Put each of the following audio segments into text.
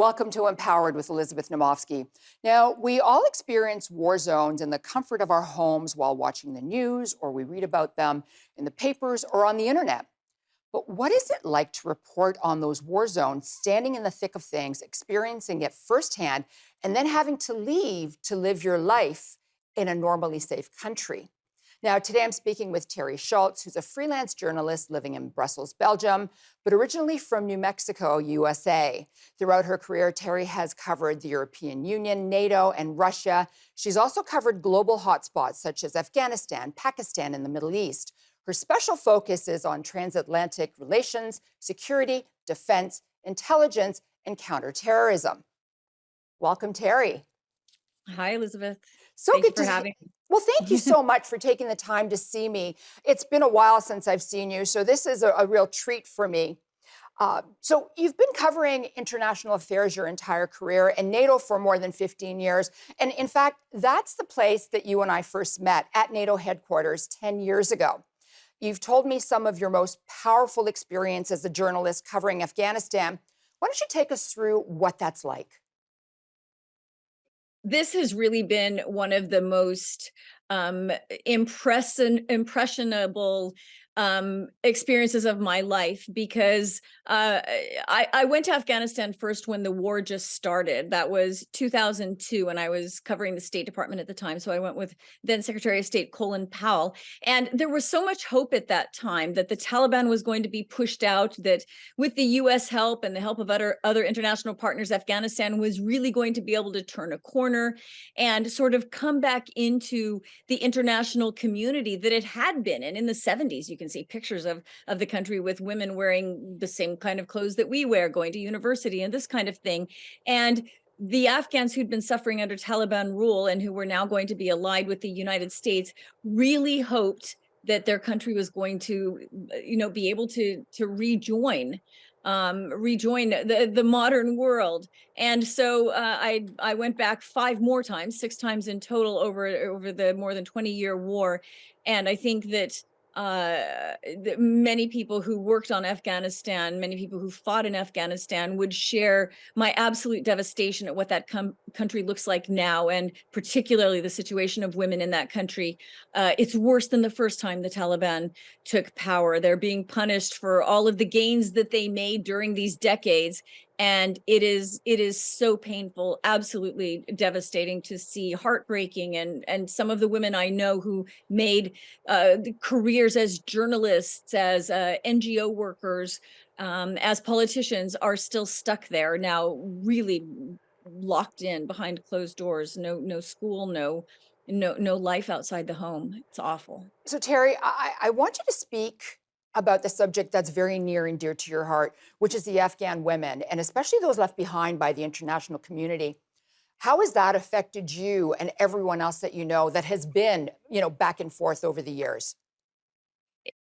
Welcome to Empowered with Elizabeth Naumovski. Now, we all experience war zones in the comfort of our homes while watching the news, or we read about them in the papers or on the internet. But what is it like to report on those war zones, standing in the thick of things, experiencing it firsthand, and then having to leave to live your life in a normally safe country? Now, today I'm speaking with Teri Schultz, who's a freelance journalist living in Brussels, Belgium, but originally from New Mexico, USA. Throughout her career, Teri has covered the European Union, NATO, and Russia. She's also covered global hotspots such as Afghanistan, Pakistan, and the Middle East. Her special focus is on transatlantic relations, security, defense, intelligence, and counterterrorism. Welcome, Teri. Hi, Elizabeth. So Thank you good for to having me. Well, thank you so much for taking the time to see me. It's been a while since I've seen you, so this is a real treat for me. So you've been covering international affairs your entire career and NATO for more than 15 years. And in fact, that's the place that you and I first met, at NATO headquarters 10 years ago. You've told me some of your most powerful experience as a journalist covering Afghanistan. Why don't you take us through what that's like? This has really been one of the most impressionable experiences of my life because I went to Afghanistan first when the war just started. That was 2002, and I was covering the State Department at the time. So I went with then Secretary of State Colin Powell. And there was so much hope at that time that the Taliban was going to be pushed out, that with the US help and the help of other international partners, Afghanistan was really going to be able to turn a corner and sort of come back into the international community that it had been. And in the 70s, you can see pictures of the country with women wearing the same kind of clothes that we wear, going to university and this kind of thing. And the Afghans who'd been suffering under Taliban rule and who were now going to be allied with the United States really hoped that their country was going to, be able to rejoin the modern world. And so I went back 6 times in total over the more than 20-year war. And I think that many people who worked on Afghanistan, many people who fought in Afghanistan would share my absolute devastation at what that country looks like now, and particularly the situation of women in that country. It's worse than the first time the Taliban took power. They're being punished for all of the gains that they made during these decades. And it is so painful, absolutely devastating to see, heartbreaking. And some of the women I know who made careers as journalists, as NGO workers, as politicians are still stuck there now, really locked in behind closed doors. No school, no life outside the home. It's awful. So, Teri, I want you to speak about the subject that's very near and dear to your heart, which is the Afghan women, and especially those left behind by the international community. How has that affected you and everyone else that you know that has been, back and forth over the years?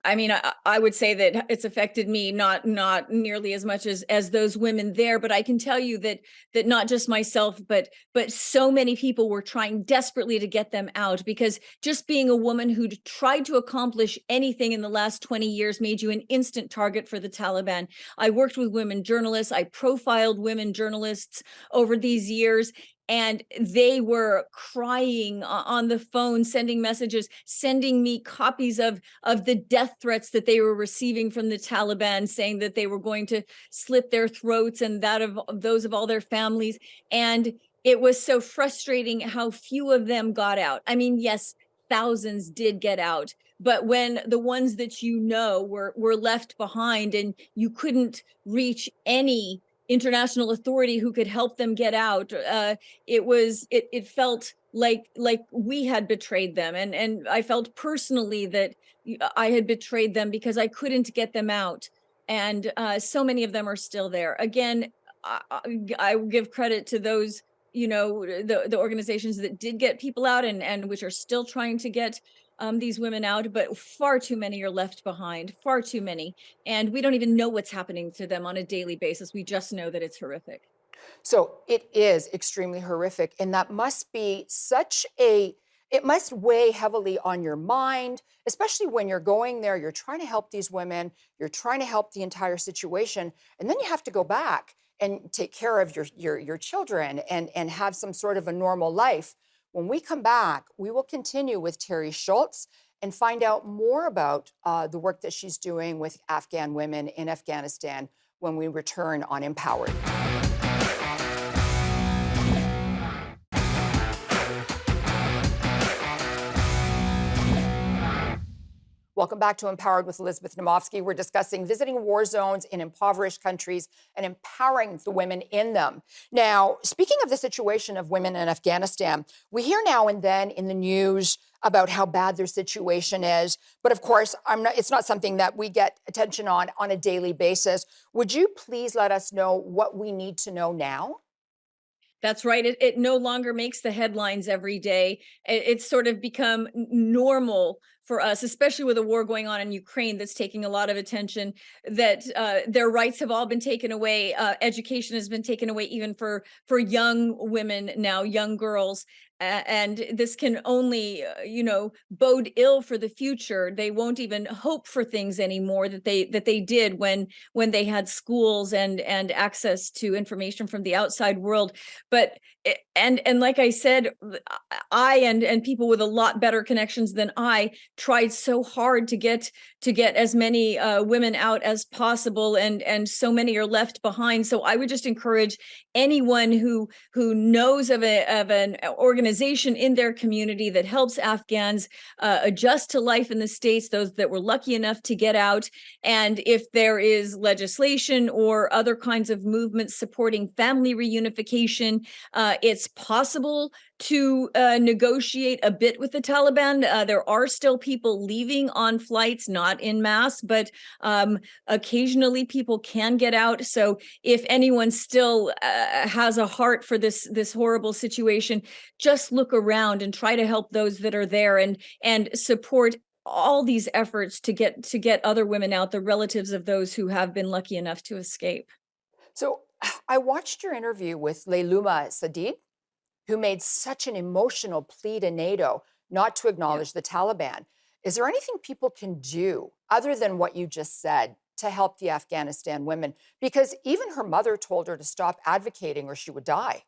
I mean, I would say that it's affected me not nearly as much as those women there, but I can tell you that not just myself, but so many people were trying desperately to get them out, because just being a woman who'd tried to accomplish anything in the last 20 years made you an instant target for the Taliban. I worked with women journalists. I profiled women journalists over these years, and they were crying on the phone, sending messages, sending me copies of the death threats that they were receiving from the Taliban, saying that they were going to slit their throats and that of those of all their families. And it was so frustrating how few of them got out. I mean, yes, thousands did get out, but when the ones that were left behind and you couldn't reach any international authority who could help them get out, it felt like we had betrayed them, and I felt personally that I had betrayed them because I couldn't get them out. And so many of them are still there. Again, I give credit to those, the organizations that did get people out, and which are still trying to get these women out, but far too many are left behind, far too many. And we don't even know what's happening to them on a daily basis. We just know that it's horrific. So it is extremely horrific. And that must be it must weigh heavily on your mind, especially when you're going there, you're trying to help these women, you're trying to help the entire situation, and then you have to go back and take care of your children and have some sort of a normal life. When we come back, we will continue with Teri Schultz and find out more about the work that she's doing with Afghan women in Afghanistan when we return on Empowered. Welcome back to Empowered with Elizabeth Naumovski. We're discussing visiting war zones in impoverished countries and empowering the women in them. Now, speaking of the situation of women in Afghanistan, we hear now and then in the news about how bad their situation is. But of course, it's not something that we get attention on a daily basis. Would you please let us know what we need to know now? That's right. It no longer makes the headlines every day. It's sort of become normal for us, especially with a war going on in Ukraine that's taking a lot of attention, that their rights have all been taken away. Education has been taken away, even for young women now, young girls. And this can only, bode ill for the future. They won't even hope for things anymore that they did when they had schools and access to information from the outside world. But and like I said, I and people with a lot better connections than I tried so hard to get as many women out as possible, and so many are left behind. So I would just encourage anyone who knows of an organization in their community that helps Afghans adjust to life in the States, those that were lucky enough to get out, and if there is legislation or other kinds of movements supporting family reunification, it's possible to negotiate a bit with the Taliban. There are still people leaving on flights, not in mass, but occasionally people can get out. So if anyone still has a heart for this horrible situation, just look around and try to help those that are there, and support all these efforts to get other women out, the relatives of those who have been lucky enough to escape. So I watched your interview with Leiluma Sadid, who made such an emotional plea to NATO not to acknowledge the Taliban. Is there anything people can do other than what you just said to help the Afghanistan women? Because even her mother told her to stop advocating or she would die.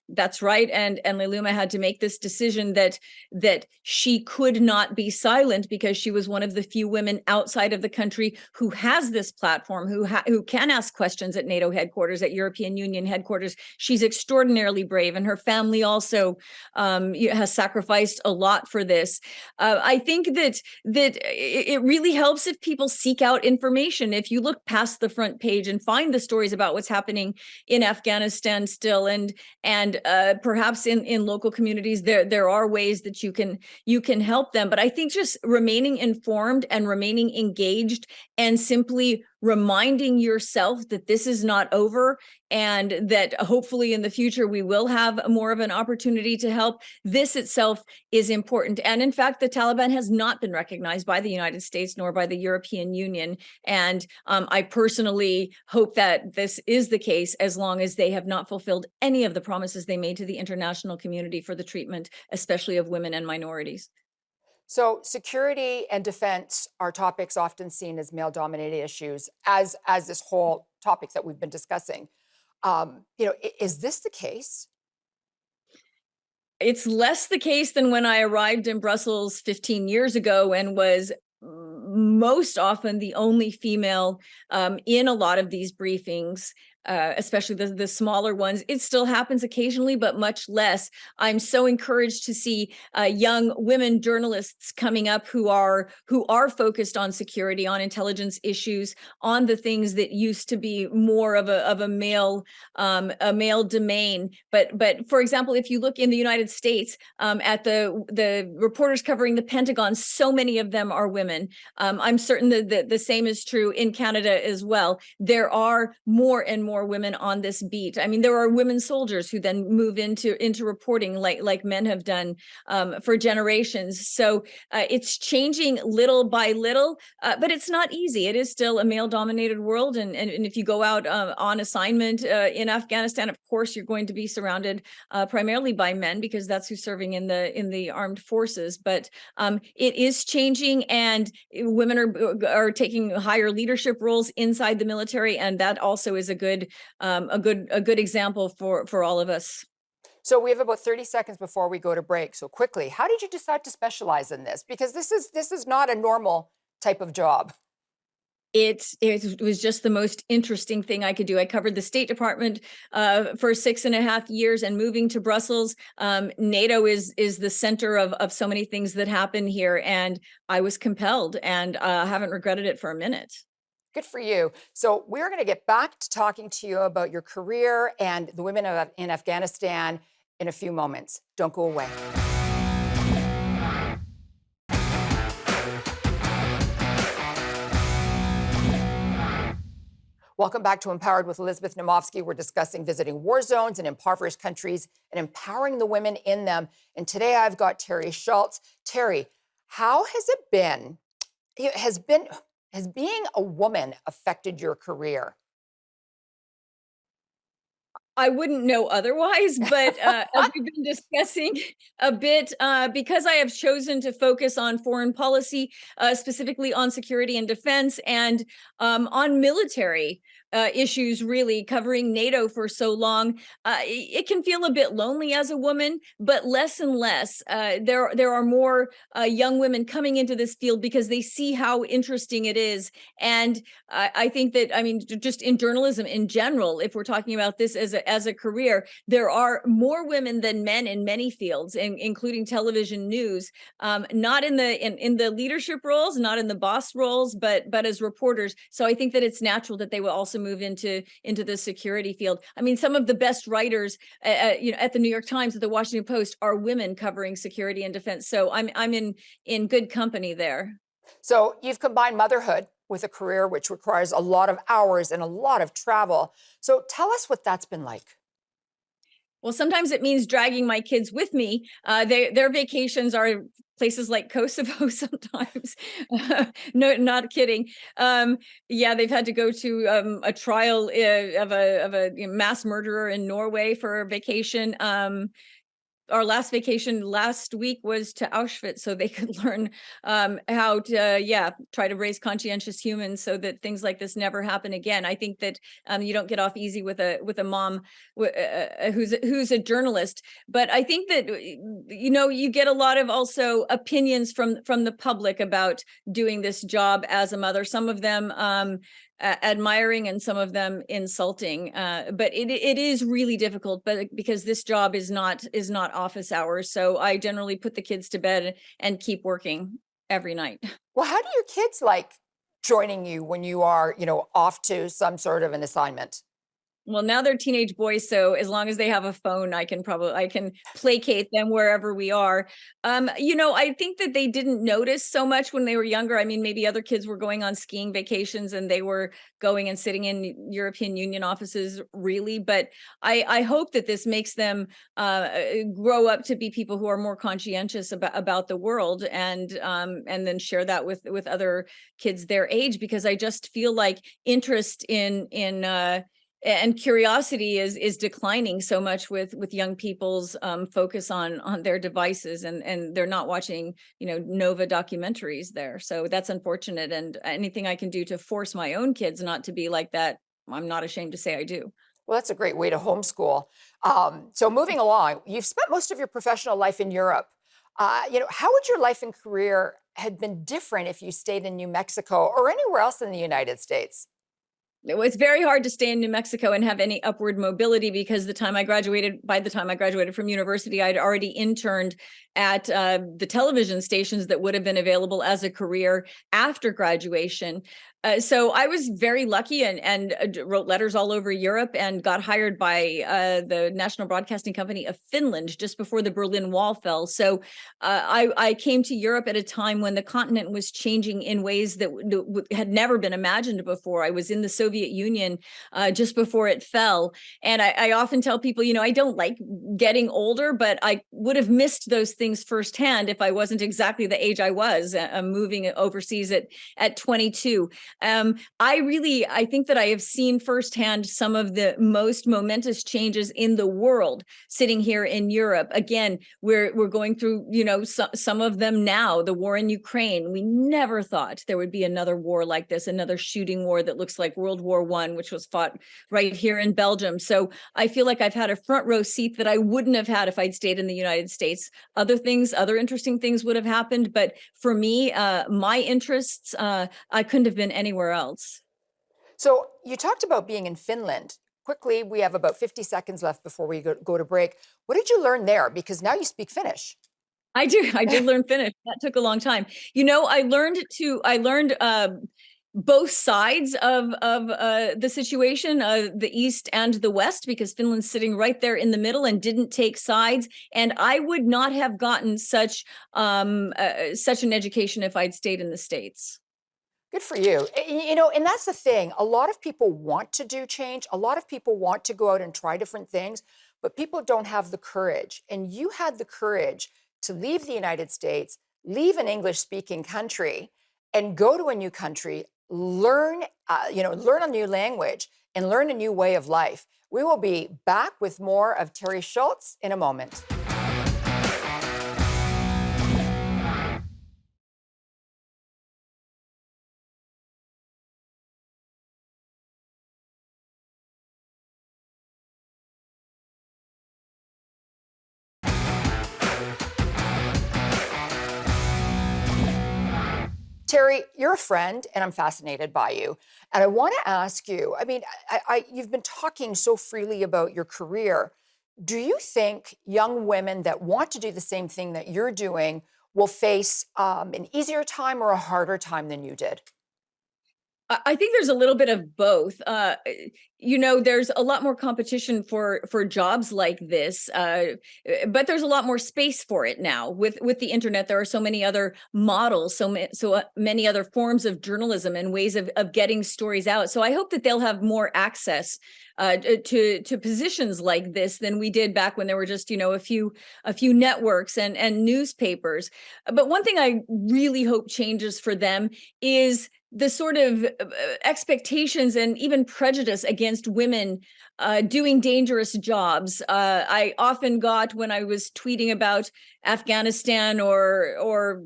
That's right. And Leiluma had to make this decision that she could not be silent, because she was one of the few women outside of the country who has this platform, who can ask questions at NATO headquarters, at European Union headquarters. She's extraordinarily brave, and her family also has sacrificed a lot for this. I think that it really helps if people seek out information. If you look past the front page and find the stories about what's happening in Afghanistan still, and perhaps in local communities, there are ways that you can help them. But I think just remaining informed and remaining engaged, and simply reminding yourself that this is not over, and that hopefully in the future we will have more of an opportunity to help. This itself is important. And in fact, the Taliban has not been recognized by the United States nor by the European Union. And I personally hope that this is the case, as long as they have not fulfilled any of the promises they made to the international community for the treatment, especially of women and minorities. So security and defense are topics often seen as male-dominated issues, as this whole topic that we've been discussing. Is this the case? It's less the case than when I arrived in Brussels 15 years ago, and was most often the only female in a lot of these briefings. Especially the smaller ones. It still happens occasionally, but much less. I'm so encouraged to see young women journalists coming up who are focused on security, on intelligence issues, on the things that used to be more of a male domain. But for example, if you look in the United States at the reporters covering the Pentagon, so many of them are women. I'm certain that the same is true in Canada as well. There are more and more women on this beat. I mean, there are women soldiers who then move into reporting like men have done for generations. So it's changing little by little, but it's not easy. It is still a male-dominated world, and if you go out on assignment in Afghanistan, of course you're going to be surrounded primarily by men, because that's who's serving in the armed forces. But it is changing, and women are taking higher leadership roles inside the military, and that also is a good good example for all of us. So we have about 30 seconds before we go to break. So quickly, how did you decide to specialize in this? Because this is not a normal type of job. It was just the most interesting thing I could do. I covered the State Department for 6.5 years, and moving to Brussels, NATO is the center of so many things that happen here, and I was compelled, and haven't regretted it for a minute. Good for you. So we're going to get back to talking to you about your career and the women in Afghanistan in a few moments. Don't go away. Welcome back to Empowered with Elizabeth Naumovski. We're discussing visiting war zones in impoverished countries and empowering the women in them. And today I've got Teri Schultz. Teri, how has it been? Has being a woman affected your career? I wouldn't know otherwise, but as we've been discussing a bit, because I have chosen to focus on foreign policy, specifically on security and defense, and on military issues, really covering NATO for so long, it can feel a bit lonely as a woman, but less and less. There are more young women coming into this field because they see how interesting it is. And I think that, I mean, just in journalism in general, if we're talking about this as a career, there are more women than men in many fields, including television news, not in the leadership roles, not in the boss roles, but as reporters. So I think that it's natural that they will also move into the security field. I mean, some of the best writers, at the New York Times, at the Washington Post, are women covering security and defense. So I'm in good company there. So you've combined motherhood with a career which requires a lot of hours and a lot of travel. So tell us what that's been like. Well, sometimes it means dragging my kids with me. Their vacations are places like Kosovo sometimes. No, not kidding. Yeah, they've had to go to a trial of a mass murderer in Norway for a vacation. Our last vacation last week was to Auschwitz, so they could learn how to, try to raise conscientious humans so that things like this never happen again. I think that you don't get off easy with a mom who's a journalist, but I think that you get a lot of also opinions from the public about doing this job as a mother. Some of them admiring and some of them insulting, but it is really difficult, but because this job is not office hours, so I generally put the kids to bed and keep working every night. Well, how do your kids like joining you when you are, off to some sort of an assignment? Well, now they're teenage boys, so as long as they have a phone, I can placate them wherever we are. I think that they didn't notice so much when they were younger. I mean, maybe other kids were going on skiing vacations and they were going and sitting in European Union offices, really. But I hope that this makes them grow up to be people who are more conscientious about the world, and then share that with other kids their age, because I just feel like interest in and curiosity is declining so much with young people's focus on their devices, and they're not watching Nova documentaries there. So that's unfortunate, and anything I can do to force my own kids not to be like that, I'm not ashamed to say I do. Well, that's a great way to homeschool. So moving along, you've spent most of your professional life in Europe. How would your life and career had been different if you stayed in New Mexico or anywhere else in the United States? It's very hard to stay in New Mexico and have any upward mobility, because by the time I graduated from university, I'd already interned at the television stations that would have been available as a career after graduation. So I was very lucky and wrote letters all over Europe and got hired by the National Broadcasting Company of Finland just before the Berlin Wall fell. So I came to Europe at a time when the continent was changing in ways that had never been imagined before. I was in the Soviet Union just before it fell. And I often tell people, I don't like getting older, but I would have missed those things firsthand if I wasn't exactly the age I was, moving overseas at 22. I think that I have seen firsthand some of the most momentous changes in the world sitting here in Europe. Again, we're going through, some of them now. The war in Ukraine. We never thought there would be another war like this, another shooting war that looks like World War I, which was fought right here in Belgium. So I feel like I've had a front row seat that I wouldn't have had if I'd stayed in the United States. Other things, other interesting things would have happened. But for me, my interests, I couldn't have been anywhere else. So you talked about being in Finland. Quickly, we have about 50 seconds left before we go to break. What did you learn there? Because now you speak Finnish. I do. I did learn Finnish. That took a long time. I learned both sides of the situation, the East and the West, because Finland's sitting right there in the middle and didn't take sides. And I would not have gotten such an education if I'd stayed in the States. Good for you. You know, and that's the thing. A lot of people want to do change. A lot of people want to go out and try different things, but people don't have the courage. And you had the courage to leave the United States, leave an English-speaking country, and go to a new country, learn a new language, and learn a new way of life. We will be back with more of Teri Schultz in a moment. Teri, you're a friend, and I'm fascinated by you. And I want to ask you, I mean, you've been talking so freely about your career. Do you think young women that want to do the same thing that you're doing will face an easier time or a harder time than you did? I think there's a little bit of both. There's a lot more competition for jobs like this, but there's a lot more space for it now. With the internet, there are so many other models, so many other forms of journalism and ways of getting stories out. So I hope that they'll have more access to positions like this than we did back when there were just a few networks and newspapers. But one thing I really hope changes for them is the sort of expectations and even prejudice against women doing dangerous jobs. I often got, when I was tweeting about Afghanistan or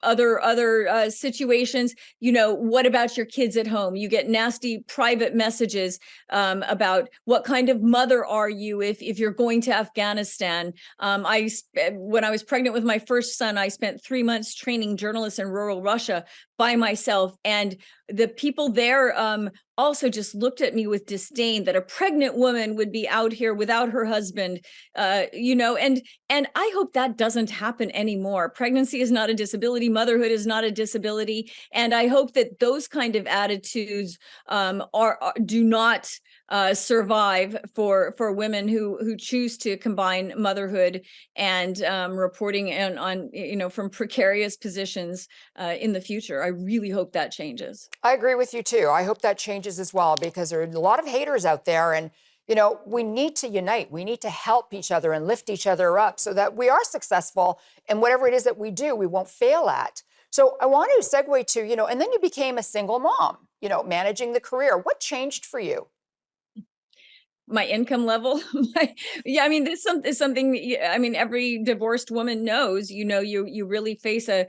other situations, what about your kids at home? You get nasty private messages about what kind of mother are you if you're going to Afghanistan. When I was pregnant with my first son, I spent 3 months training journalists in rural Russia by myself, and the people there also just looked at me with disdain that a pregnant woman would be out here without her husband, and I hope that doesn't happen anymore. Pregnancy is not a disability. Motherhood is not a disability. And I hope that those kind of attitudes do not survive for women who choose to combine motherhood and reporting on from precarious positions in the future. I really hope that changes. I agree with you too. I hope that changes as well, because there are a lot of haters out there, and we need to unite. We need to help each other and lift each other up so that we are successful in whatever it is that we do, we won't fail at. So I want to segue to, and then you became a single mom, managing the career. What changed for you? My income level. Yeah, I mean, this is something, I mean, every divorced woman knows. You really face a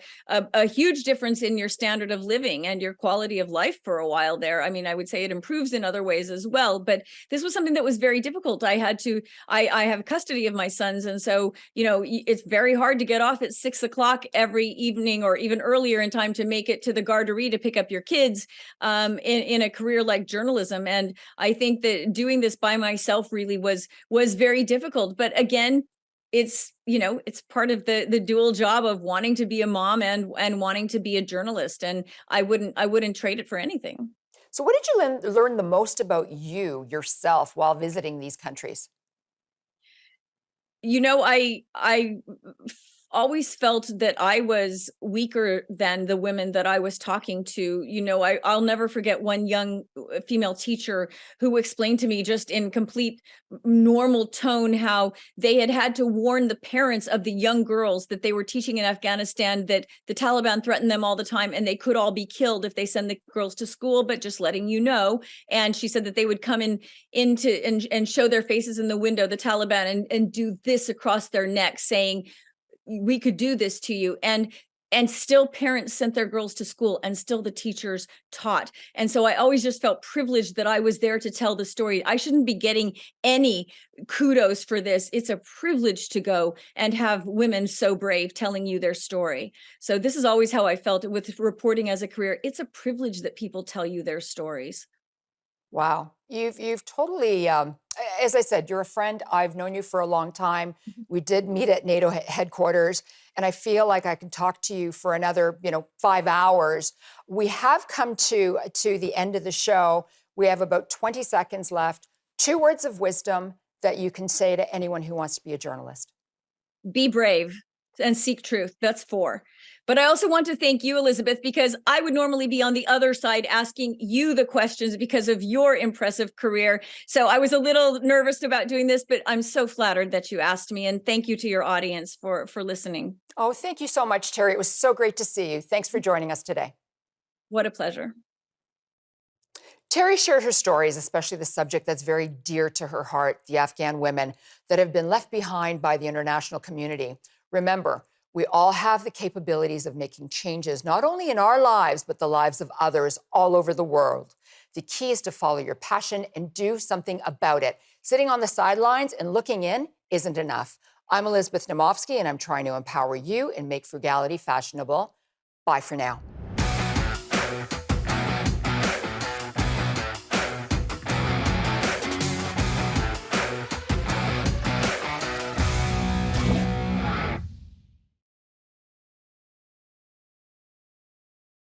huge difference in your standard of living and your quality of life for a while there. I mean, I would say it improves in other ways as well, but this was something that was very difficult. I have custody of my sons, and so it's very hard to get off at 6 o'clock every evening or even earlier in time to make it to the garderie to pick up your kids in a career like journalism. And I think that doing this by myself really was very difficult. But again, it's part of the dual job of wanting to be a mom and wanting to be a journalist. And I wouldn't trade it for anything. So what did you learn the most about yourself while visiting these countries? I always felt that I was weaker than the women that I was talking to. I'll never forget one young female teacher who explained to me just in complete normal tone how they had to warn the parents of the young girls that they were teaching in Afghanistan that the Taliban threatened them all the time and they could all be killed if they send the girls to school, but just letting you know. And she said that they would come and show their faces in the window, the Taliban, and do this across their neck, saying, we could do this to you. And and still parents sent their girls to school, and still the teachers taught. And so I always just felt privileged that I was there to tell the story. I shouldn't be getting any kudos for this. It's a privilege to go and have women so brave telling you their story. So this is always how I felt with reporting as a career. It's a privilege that people tell you their stories. Wow. You've totally, as I said, you're a friend. I've known you for a long time. We did meet at NATO headquarters, and I feel like I can talk to you for another, 5 hours. We have come to the end of the show. We have about 20 seconds left. 2 words of wisdom that you can say to anyone who wants to be a journalist. Be brave and seek truth. That's 4. But I also want to thank you, Elizabeth, because I would normally be on the other side asking you the questions because of your impressive career. So I was a little nervous about doing this, but I'm so flattered that you asked me. And thank you to your audience for listening. Oh, thank you so much, Teri. It was so great to see you. Thanks for joining us today. What a pleasure. Teri shared her stories, especially the subject that's very dear to her heart, the Afghan women that have been left behind by the international community. Remember, we all have the capabilities of making changes, not only in our lives, but the lives of others all over the world. The key is to follow your passion and do something about it. Sitting on the sidelines and looking in isn't enough. I'm Elizabeth Naumovski, and I'm trying to empower you and make frugality fashionable. Bye for now.